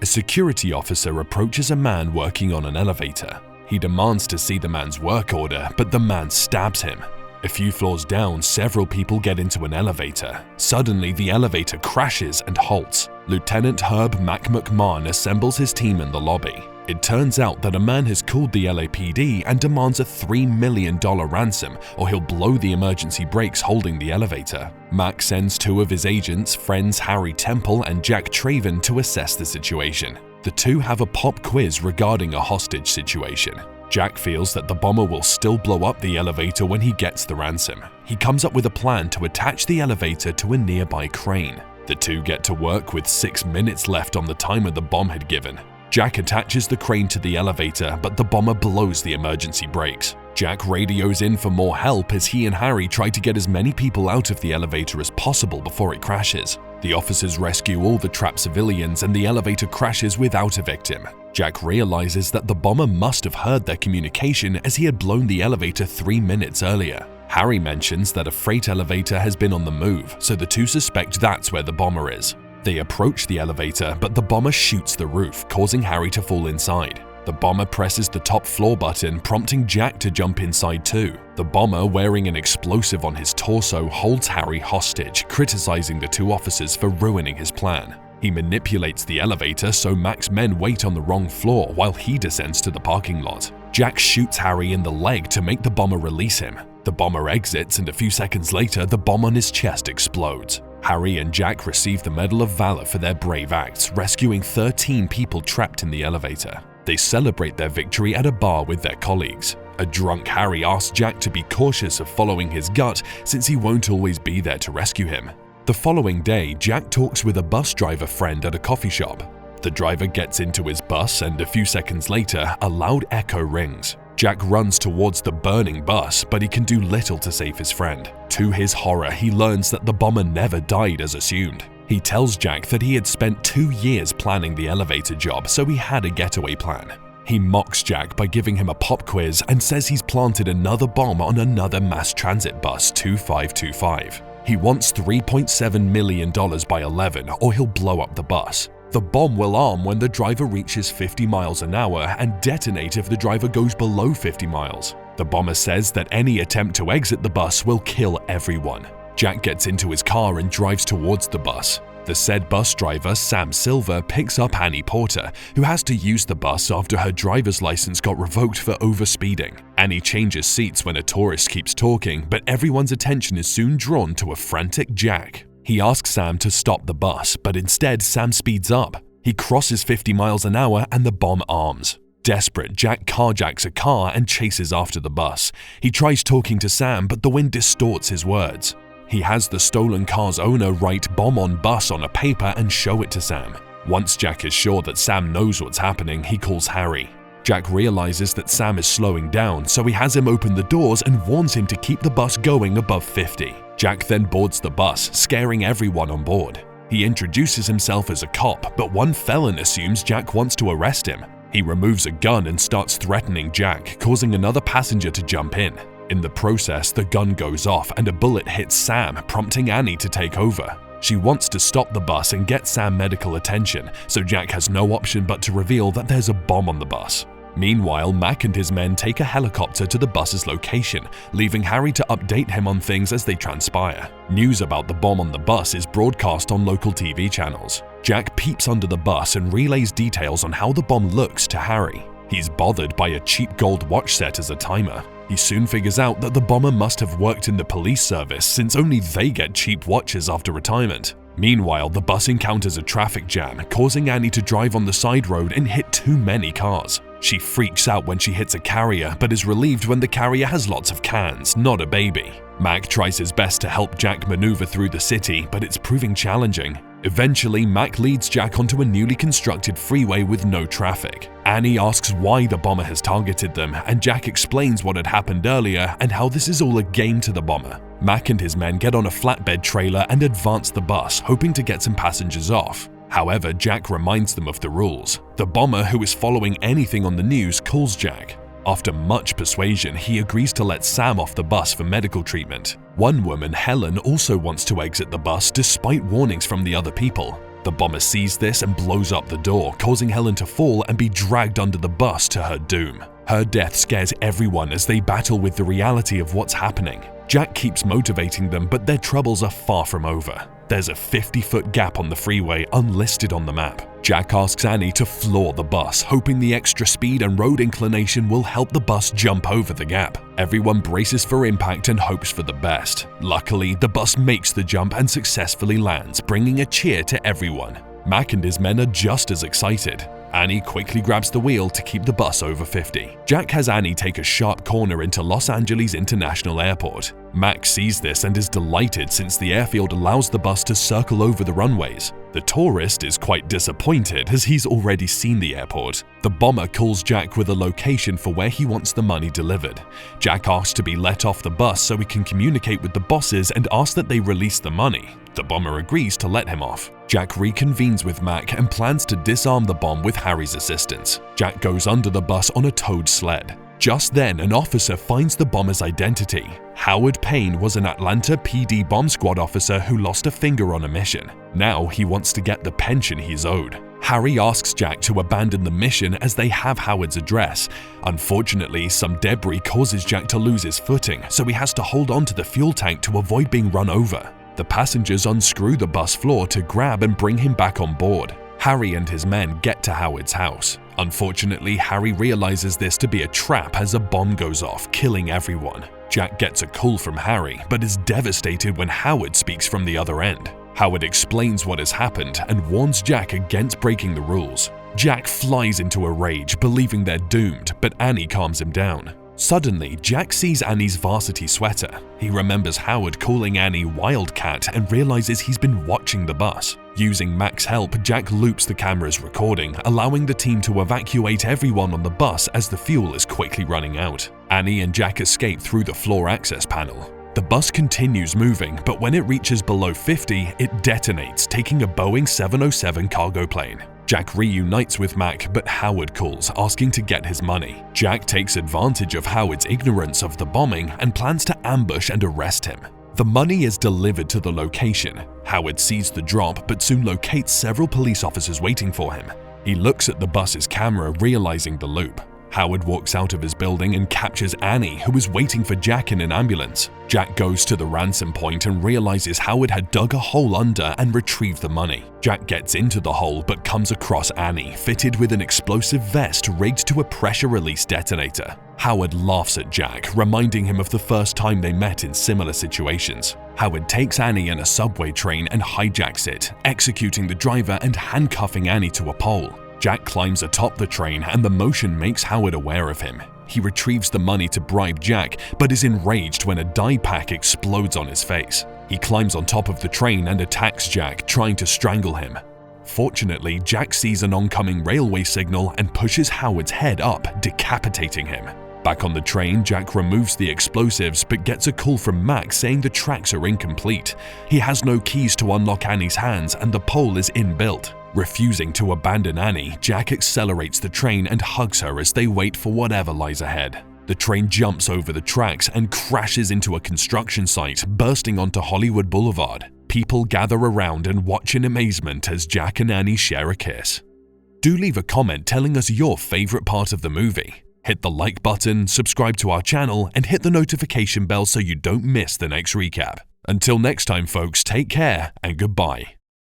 a security officer approaches a man working on an elevator. He demands to see the man's work order, but the man stabs him. A few floors down, several people get into an elevator. Suddenly, the elevator crashes and halts. Lieutenant Herb McMahon assembles his team in the lobby. It turns out that a man has called the LAPD and demands a $3 million ransom, or he'll blow the emergency brakes holding the elevator. Mac sends two of his agents, friends Harry Temple and Jack Traven, to assess the situation. The two have a pop quiz regarding a hostage situation. Jack feels that the bomber will still blow up the elevator when he gets the ransom. He comes up with a plan to attach the elevator to a nearby crane. The two get to work with 6 minutes left on the timer the bomb had given. Jack attaches the crane to the elevator, but the bomber blows the emergency brakes. Jack radios in for more help as he and Harry try to get as many people out of the elevator as possible before it crashes. The officers rescue all the trapped civilians and the elevator crashes without a victim. Jack realizes that the bomber must have heard their communication as he had blown the elevator 3 minutes earlier. Harry mentions that a freight elevator has been on the move, so the two suspect that's where the bomber is. They approach the elevator, but the bomber shoots the roof, causing Harry to fall inside. The bomber presses the top floor button, prompting Jack to jump inside too. The bomber, wearing an explosive on his torso, holds Harry hostage, criticizing the two officers for ruining his plan. He manipulates the elevator so Mac's men wait on the wrong floor while he descends to the parking lot. Jack shoots Harry in the leg to make the bomber release him. The bomber exits, and a few seconds later, the bomb on his chest explodes. Harry and Jack receive the Medal of Valor for their brave acts, rescuing 13 people trapped in the elevator. They celebrate their victory at a bar with their colleagues. A drunk Harry asks Jack to be cautious of following his gut since he won't always be there to rescue him. The following day, Jack talks with a bus driver friend at a coffee shop. The driver gets into his bus, and a few seconds later, a loud echo rings. Jack runs towards the burning bus, but he can do little to save his friend. To his horror, he learns that the bomber never died as assumed. He tells Jack that he had spent 2 years planning the elevator job, so he had a getaway plan. He mocks Jack by giving him a pop quiz and says he's planted another bomb on another mass transit bus 2525. He wants $3.7 million by 11, or he'll blow up the bus. The bomb will arm when the driver reaches 50 miles an hour and detonate if the driver goes below 50 miles. The bomber says that any attempt to exit the bus will kill everyone. Jack gets into his car and drives towards the bus. The said bus driver, Sam Silver, picks up Annie Porter, who has to use the bus after her driver's license got revoked for overspeeding. Annie changes seats when a tourist keeps talking, but everyone's attention is soon drawn to a frantic Jack. He asks Sam to stop the bus, but instead Sam speeds up. He crosses 50 miles an hour and the bomb arms. Desperate, Jack carjacks a car and chases after the bus. He tries talking to Sam, but the wind distorts his words. He has the stolen car's owner write "bomb on bus" on a paper and show it to Sam. Once Jack is sure that Sam knows what's happening, he calls Harry. Jack realizes that Sam is slowing down, so he has him open the doors and warns him to keep the bus going above 50. Jack then boards the bus, scaring everyone on board. He introduces himself as a cop, but one felon assumes Jack wants to arrest him. He removes a gun and starts threatening Jack, causing another passenger to jump in. In the process, the gun goes off and a bullet hits Sam, prompting Annie to take over. She wants to stop the bus and get Sam medical attention, so Jack has no option but to reveal that there's a bomb on the bus. Meanwhile, Mac and his men take a helicopter to the bus's location, leaving Harry to update him on things as they transpire. News about the bomb on the bus is broadcast on local TV channels. Jack peeps under the bus and relays details on how the bomb looks to Harry. He's bothered by a cheap gold watch set as a timer. He soon figures out that the bomber must have worked in the police service since only they get cheap watches after retirement. Meanwhile, the bus encounters a traffic jam, causing Annie to drive on the side road and hit too many cars. She freaks out when she hits a carrier, but is relieved when the carrier has lots of cans, not a baby. Mac tries his best to help Jack maneuver through the city, but it's proving challenging. Eventually, Mac leads Jack onto a newly constructed freeway with no traffic. Annie asks why the bomber has targeted them, and Jack explains what had happened earlier and how this is all a game to the bomber. Mac and his men get on a flatbed trailer and advance the bus, hoping to get some passengers off. However, Jack reminds them of the rules. The bomber, who is following anything on the news, calls Jack. After much persuasion, he agrees to let Sam off the bus for medical treatment. One woman, Helen, also wants to exit the bus despite warnings from the other people. The bomber sees this and blows up the door, causing Helen to fall and be dragged under the bus to her doom. Her death scares everyone as they battle with the reality of what's happening. Jack keeps motivating them, but their troubles are far from over. There's a 50-foot gap on the freeway unlisted on the map. Jack asks Annie to floor the bus, hoping the extra speed and road inclination will help the bus jump over the gap. Everyone braces for impact and hopes for the best. Luckily, the bus makes the jump and successfully lands, bringing a cheer to everyone. Mac and his men are just as excited. Annie quickly grabs the wheel to keep the bus over 50. Jack has Annie take a sharp corner into Los Angeles International Airport. Mac sees this and is delighted since the airfield allows the bus to circle over the runways. The tourist is quite disappointed as he's already seen the airport. The bomber calls Jack with a location for where he wants the money delivered. Jack asks to be let off the bus so he can communicate with the bosses and asks that they release the money. The bomber agrees to let him off. Jack reconvenes with Mac and plans to disarm the bomb with Harry's assistance. Jack goes under the bus on a towed sled. Just then, an officer finds the bomber's identity. Howard Payne was an Atlanta PD bomb squad officer who lost a finger on a mission. Now he wants to get the pension he's owed. Harry asks Jack to abandon the mission as they have Howard's address. Unfortunately, some debris causes Jack to lose his footing, so he has to hold on to the fuel tank to avoid being run over. The passengers unscrew the bus floor to grab and bring him back on board. Harry and his men get to Howard's house. Unfortunately, Harry realizes this to be a trap as a bomb goes off, killing everyone. Jack gets a call from Harry, but is devastated when Howard speaks from the other end. Howard explains what has happened and warns Jack against breaking the rules. Jack flies into a rage, believing they're doomed, but Annie calms him down. Suddenly, Jack sees Annie's varsity sweater. He remembers Howard calling Annie Wildcat and realizes he's been watching the bus. Using Mac's help, Jack loops the camera's recording, allowing the team to evacuate everyone on the bus as the fuel is quickly running out. Annie and Jack escape through the floor access panel. The bus continues moving, but when it reaches below 50, it detonates, taking a Boeing 707 cargo plane. Jack reunites with Mac, but Howard calls, asking to get his money. Jack takes advantage of Howard's ignorance of the bombing and plans to ambush and arrest him. The money is delivered to the location. Howard sees the drop, but soon locates several police officers waiting for him. He looks at the bus's camera, realizing the loop. Howard walks out of his building and captures Annie, who is waiting for Jack in an ambulance. Jack goes to the ransom point and realizes Howard had dug a hole under and retrieved the money. Jack gets into the hole but comes across Annie, fitted with an explosive vest rigged to a pressure release detonator. Howard laughs at Jack, reminding him of the first time they met in similar situations. Howard takes Annie in a subway train and hijacks it, executing the driver and handcuffing Annie to a pole. Jack climbs atop the train and the motion makes Howard aware of him. He retrieves the money to bribe Jack, but is enraged when a dye pack explodes on his face. He climbs on top of the train and attacks Jack, trying to strangle him. Fortunately, Jack sees an oncoming railway signal and pushes Howard's head up, decapitating him. Back on the train, Jack removes the explosives but gets a call from Mac saying the tracks are incomplete. He has no keys to unlock Annie's hands and the pole is inbuilt. Refusing to abandon Annie, Jack accelerates the train and hugs her as they wait for whatever lies ahead. The train jumps over the tracks and crashes into a construction site, bursting onto Hollywood Boulevard. People gather around and watch in amazement as Jack and Annie share a kiss. Do leave a comment telling us your favorite part of the movie. Hit the like button, subscribe to our channel, and hit the notification bell so you don't miss the next recap. Until next time folks, take care and goodbye.